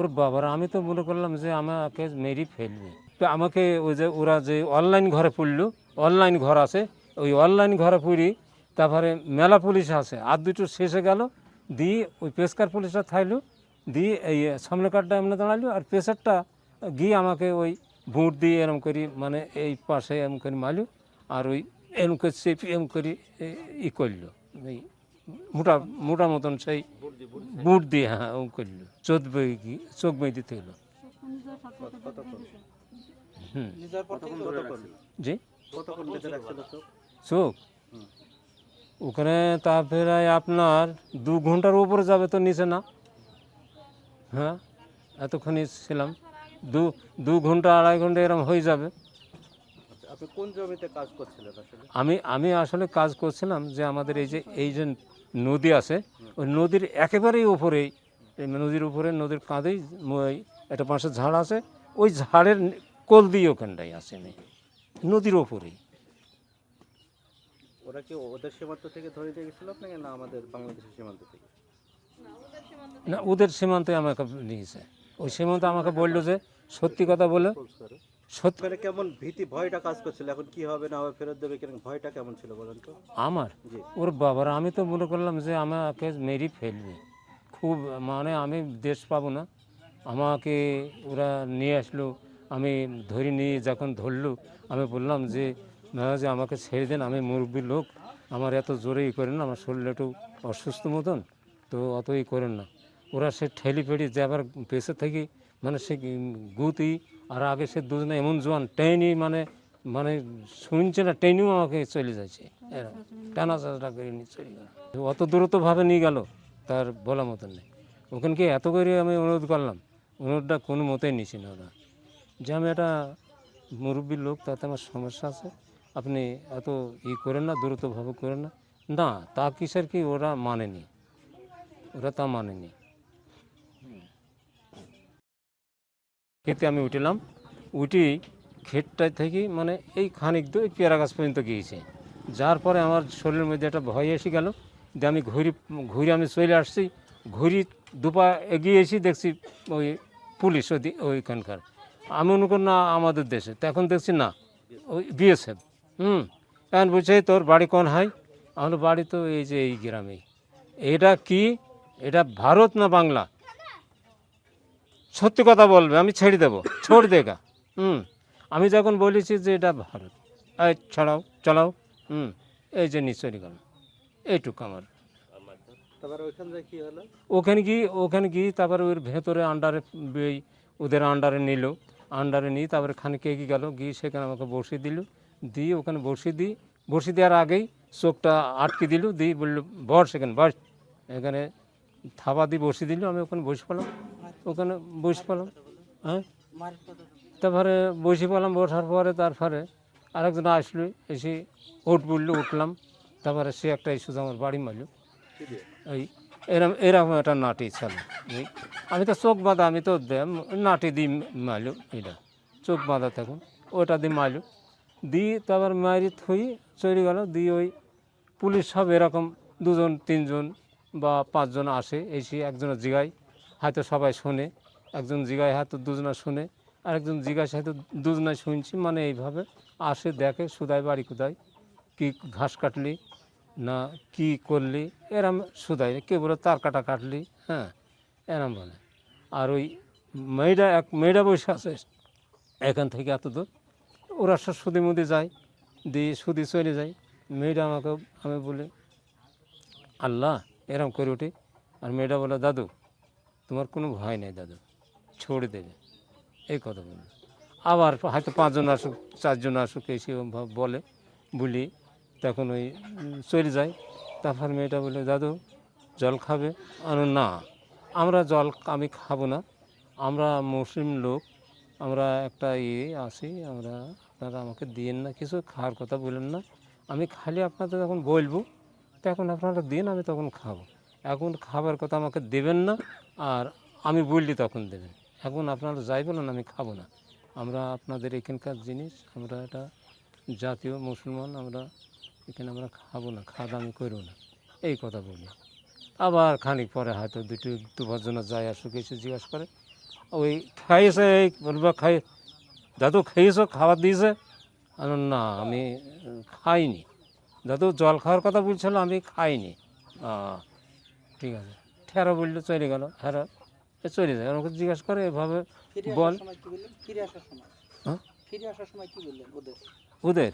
ওর বাবার আমি তো মনে করলাম যে আমাকে মেরি ফেলবে। তো আমাকে ওই যে ওরা যে অনলাইন ঘরে পড়লো, অনলাইন ঘর আছে, ওই অনলাইন ঘরে পড়ি, তারপরে মেলা পুলিশ আছে, আর দুটো শেষে গেল, দিয়ে ওই পেশকার পুলিশটা থাইলো, দিয়ে এই সামনে কার্ডটা এমনি দাঁড়ালো, আর পেশারটা গিয়ে আমাকে ওই বুট দিয়ে এরম করি, মানে এই পাশে এরম করে মারলো, আর ওই এরম করে চেপি এরম করি ই করলো, এই মোটা মোটা মতন সেই বুট দিয়ে, হ্যাঁ ও করলো, চোখ বই দিতে হলো। হুম, জি চোখ ওখানে তা প্রায় আপনার 2 ঘন্টার উপরে যাবে তো নিচে না। হ্যাঁ, এতক্ষণ ছিলাম, দু ঘন্টা 2.5 ঘন্টা এরকম হয়ে যাবে। আপনি কোন জমিতে কাজ করছিলেন আসলে? আমি আসলে কাজ করছিলাম যে আমাদের এই যে নদী আছে, ওই নদীর একেবারেই উপরেই, নদীর উপরে, নদীর কাঁধেই একটা পাশে ঝাড় আছে, ওই ঝাড়ের কোল দিয়ে ওখানটাই আছে, নদীর ওপরেই। ওরা কি ওদের সীমান্ত থেকে ধরে নিয়ে গেছিল আপনাকে, না আমাদের বাংলাদেশের সীমান্ত থেকে? না, ওদের সীমান্তে আমাকে নিয়েছে। ওই সীমান্তে আমাকে বললো যে সত্যি কথা বলে, সত্যি। মানে কেমন ভীতি ভয়টা কাজ করছিল, এখন কি হবে না হবে, ফেরত দেবে কিনা, ভয়টা কেমন ছিল বলেন তো? আমার জি। ওর বাবার আমি তো মনে করলাম যে আমাকে মেরি ফেলবে, খুব, মানে আমি দেশ পাবো না। আমাকে ওরা নিয়ে আসলো, আমি ধরে নিয়ে যখন ধরলো, আমি বললাম যে না, যে আমাকে ছেড়ে দেন, আমি মুরব্বী লোক, আমার এত জোরে ই করেন না, আমার শরীরে একটু অসুস্থ মতন, তো অত ই করেন না। ওরা সে ঠেলি ফেলি যে আবার পেছনে থেকে, মানে সে গুতি, আর আগে সে দুজনে এমন জোয়ান টেনি, মানে মানে শুনছে না, টেনিও আমাকে চলে যাচ্ছে, এরকম টানা চাষটা করে নিয়ে চলে গেল, অত দ্রুতভাবে নিয়ে গেল, তার বলা মতন নেই। ওখানকে এত করে আমি অনুরোধ করলাম, অনুরোধটা কোনো মতেই নিছি না ওরা, যে আমি একটা মুরব্বীর লোক, তাতে আমার সমস্যা আছে, আপনি এত ই করেন না, দ্রুতভাবে করেন না। না, তা কিসের কি ওরা মানেনি, ওরা তা মানেনি। খেতে আমি উঠলাম, উঠি ক্ষেতটা থেকে মানে এই খানিক দূর পেয়ারা গাছ পর্যন্ত গিয়েছে, যার পরে আমার শরীরের মধ্যে একটা ভয় এসে গেল, যে আমি ঘুরে আমি চলে আসছি, ঘুরি দুপা এগিয়ে এসে দেখছি ওই পুলিশ ওইখানকার, আমি মনে করি না আমাদের দেশে, তো এখন দেখছি না ওই বিএসএফ। এখন বলছে তোর বাড়ি কোন হয়, আমার বাড়ি তো এই যে এই গ্রামেই। এটা কি, এটা ভারত না বাংলা, সত্যি কথা বলবে, আমি ছেড়ে দেবো, ছোড় দেখা। আমি যখন বলেছি যে এটা ভারত, এই ছাড়াও চালাও, এই যে নিশ্চয়ই গেল, এইটুকু আমার। তারপর ওইখান থেকে কি হলো? ওখানে গিয়ে তারপরে ওর ভেতরে আন্ডারে, ওদের আন্ডারে নিল, আন্ডারে নিয়ে তারপরে খানিক এগিয়ে গেল, গিয়ে সেখানে আমাকে বসিয়ে দিল, দিয়ে ওখানে বসিয়ে দেওয়ার আগেই চোখটা আটকে দিল, দিয়ে বললো বস, সেখানে বস, এখানে থাবা দিয়ে বসিয়ে দিল, আমি ওখানে বসে পেলাম, ওখানে বসে পেলাম। হ্যাঁ, তারপরে বসে পেলাম, বসার পরে তারপরে আরেকজন আসলো, এসে বললো, উঠলাম, তারপরে সে একটা শুধু আমার বাড়ি মারল, এই এরকম একটা নাটি ছিল। আমি তো চোখ বাঁধা, আমি তো নাটি দিয়ে মারল, এটা চোখ বাঁধা থাকুন, ওটা দিয়ে মারল, দিয়ে তারপর মারি থুই চলে গেল, দিয়ে ওই পুলিশ সব এরকম 2জন 3জন বা 5জন আসে, এসে একজনের জিগায় হয়তো সবাই শোনে, একজন জিগায় হয়তো দুজনা শুনে, আরেকজন জিজ্ঞাসা হয়তো দুজনায় শুনছি, মানে এইভাবে আসে, দেখে সুদায় বাড়ি কোথায়, কি ঘাস কাটলি না কি করলি, এরম সুদায়, কে বলে তার কাটা কাটলি, হ্যাঁ এরম বলে। আর ওই মেয়েটা বসে আছে এখান থেকে এত দূর, ওরা সব সুদি মুদি যায়, দিয়ে সুদি চলে যায়, মেয়েটা আমাকে, আমি বলি আল্লাহ, এরম করে উঠি, আর মেয়েটা বলে দাদু তোমার কোনো ভয় নেই দাদু, ছড়ে দেবে, এই কথা বলে। আবার হয়তো 5জন আসুক 4জন আসুক, এসে বলি, তখন ওই চলে যায়। তারপর মেয়েটা বলে দাদু জল খাবে, না আমরা জল আমি খাবো না, আমরা মুসলিম লোক, আমরা একটা আছি, আপনারা আমাকে দিয়েন না, কিছু খাওয়ার কথা বলেন না, আমি খালি আপনাদের যখন বলবো তখন আপনারা দিন, আমি তখন খাবো, এখন খাবার কথা আমাকে দেবেন না, আর আমি বললি তখন দেবেন, এখন আপনারা যাই বলেন আমি খাবো না, আমরা আপনাদের এখানকার জিনিস, আমরা এটা জাতীয় মুসলমান, আমরা এখানে আমরা খাবো না, খাওয়া দামি করবো না, এই কথা বলি। আবার খানিক পরে হয়তো 2-5 জন যায় আসুক, এসে জিজ্ঞাসা করে ওই খাইয়েছে, এই বলবো খাই, দাদু খেয়েছো, খাবার দিয়েছে? আমি বললাম, না আমি খাইনি। দাদু জল খাওয়ার কথা বলছিল, আমি খাইনি। ঠিক আছে, ঠেরা বললো, চলে গেল। হ্যাঁ চলে যায়, আমাকে জিজ্ঞাসা করে এভাবে ফিরে বল। আসার সময় কি বললেন? ফিরে আসার সময় হ্যাঁ ফিরে আসার সময় কি বললেন ওদের? ওদের